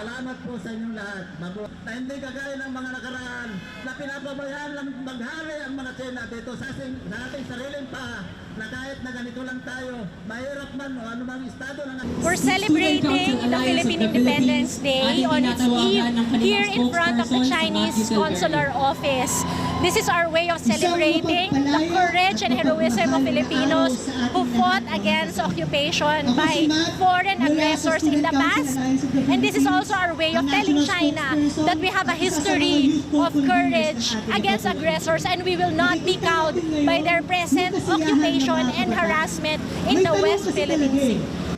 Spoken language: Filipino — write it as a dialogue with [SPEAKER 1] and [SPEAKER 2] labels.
[SPEAKER 1] Salamat po sa inyong lahat. Na hindi kagaya ng mga nakaraan na pinapabayaan lang maghari ang mga China dito sa ating sariling pa na kahit na ganito lang tayo, mahirap man o anumang estado na
[SPEAKER 2] We're celebrating the Philippine Independence Day on its eve here in front of the Chinese consular office. This is our way of celebrating the courage and heroism of Filipinos who fought against occupation by foreign aggressors in the past. And this is also our way of telling China that we have a history of courage against aggressors and we will not be cowed by their present occupation and harassment in the West Philippine Sea.